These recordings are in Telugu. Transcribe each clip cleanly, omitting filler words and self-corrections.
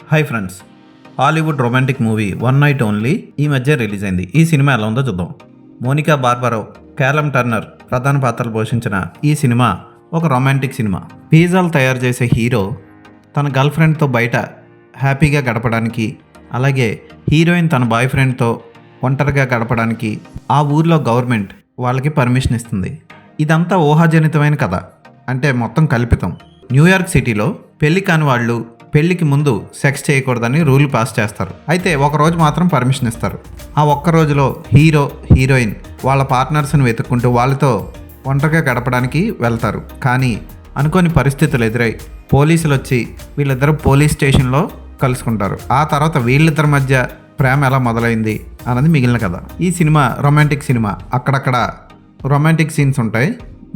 Hi friends, Hollywood romantic movie one night only ఈ మధ్య రిలీజ్ అయింది. ఈ సినిమా ఎలా ఉందో చూద్దాం. మోనికా బార్బరో, క్యాలమ్ టర్నర్ ప్రధాన పాత్రలు పోషించిన ఈ సినిమా ఒక రొమాంటిక్ సినిమా. పిజ్జాలు తయారు చేసే హీరో తన గర్ల్ ఫ్రెండ్తో బయట హ్యాపీగా గడపడానికి, అలాగే హీరోయిన్ తన బాయ్ ఫ్రెండ్తో ఒంటరిగా గడపడానికి ఆ ఊర్లో గవర్నమెంట్ వాళ్ళకి పర్మిషన్ ఇస్తుంది. ఇదంతా ఊహాజనితమైన కథ, అంటే మొత్తం కల్పితం. న్యూయార్క్ సిటీలో పెళ్లి కాని వాళ్ళు పెళ్లికి ముందు సెక్స్ చేయకూడదని రూల్ పాస్ చేస్తారు. అయితే ఒకరోజు మాత్రం పర్మిషన్ ఇస్తారు. ఆ ఒక్క రోజులో హీరో హీరోయిన్ వాళ్ళ పార్ట్నర్స్ని వెతుక్కుంటూ వాళ్ళతో ఒంటరిగా గడపడానికి వెళ్తారు. కానీ అనుకోని పరిస్థితులు ఎదురై పోలీసులు వచ్చి వీళ్ళిద్దరూ పోలీస్ స్టేషన్లో కలుసుకుంటారు. ఆ తర్వాత వీళ్ళిద్దరి మధ్య ప్రేమ ఎలా మొదలైంది అన్నది మిగిలిన కథ. ఈ సినిమా రొమాంటిక్ సినిమా. అక్కడక్కడ రొమాంటిక్ సీన్స్ ఉంటాయి,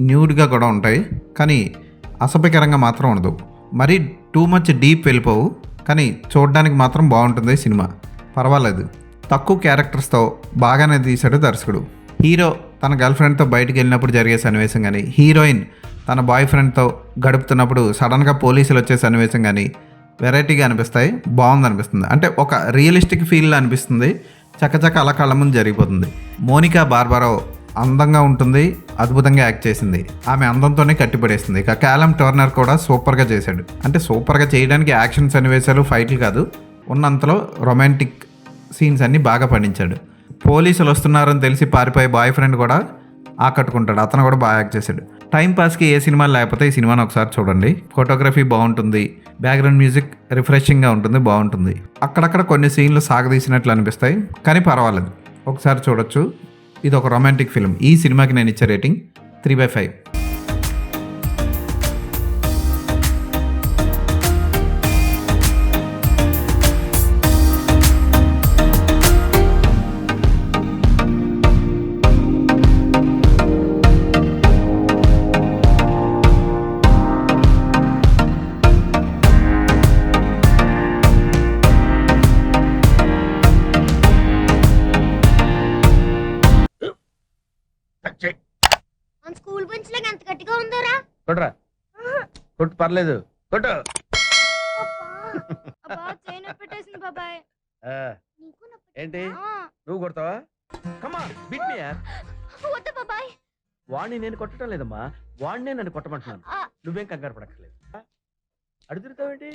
న్యూడ్గా కూడా ఉంటాయి, కానీ అసభ్యకరంగా మాత్రం ఉండదు. మరీ టూ మచ్ డీప్ వెళ్ళిపోవు, కానీ చూడడానికి మాత్రం బాగుంటుంది సినిమా. పర్వాలేదు, తక్కువ క్యారెక్టర్స్తో బాగానే తీశాడు దర్శకుడు. హీరో తన గర్ల్ ఫ్రెండ్తో బయటికి వెళ్ళినప్పుడు జరిగే సన్నివేశం కానీ, హీరోయిన్ తన బాయ్ ఫ్రెండ్తో గడుపుతున్నప్పుడు సడన్గా పోలీసులు వచ్చే సన్నివేశం కానీ వెరైటీగా అనిపిస్తాయి. బాగుందనిపిస్తుంది, అంటే ఒక రియలిస్టిక్ ఫీల్ అనిపిస్తుంది. చక్కచక్క అలా కళ్ళ ముందు జరిగిపోతుంది. మోనికా బార్బరో అందంగా ఉంటుంది, అద్భుతంగా యాక్ట్ చేసింది. ఆమె అందంతోనే కట్టిపడేస్తుంది. ఇక క్యాలమ్ టర్నర్ కూడా సూపర్గా చేశాడు. అంటే సూపర్గా చేయడానికి యాక్షన్ సన్నివేశాలు, ఫైట్లు కాదు, ఉన్నంతలో రొమాంటిక్ సీన్స్ అన్నీ బాగా పండించాడు. పోలీసులు వస్తున్నారని తెలిసి పారిపోయే బాయ్ ఫ్రెండ్ కూడా ఆకట్టుకుంటాడు, అతను కూడా బాగా యాక్ట్ చేశాడు. టైం పాస్కి ఏ సినిమాలు లేకపోతే ఈ సినిమాని ఒకసారి చూడండి. ఫోటోగ్రఫీ బాగుంటుంది, బ్యాక్గ్రౌండ్ మ్యూజిక్ రిఫ్రెషింగ్గా ఉంటుంది, బాగుంటుంది. అక్కడక్కడ కొన్ని సీన్లు సాగదీసినట్లు అనిపిస్తాయి, కానీ పర్వాలేదు, ఒకసారి చూడొచ్చు. ఇది ఒక రొమాంటిక్ ఫిల్మ్. ఈ సినిమాకి నేను ఇచ్చే రేటింగ్ 3/5. మన స్కూల్ బెంచ్ లాగా ఎంత గట్టిగా ఉందోరా. కొట్రా, కొట్టు, పర్లేదు, కొట్టు. పెట్టేసింది బాబాయ్. ఆ, ఏంటి నువ్వు కొడతావా? కమా బిట్ మీ యార్. వద్దు బాబాయ్. వాణ్ణి నేను కొట్టడం లేదమ్మా, వాణ్ణే నన్ను కొట్టమంటున్నాను. నువ్వేం కంగారు పడక్కర్లేదు. అడుగుతావేంటి?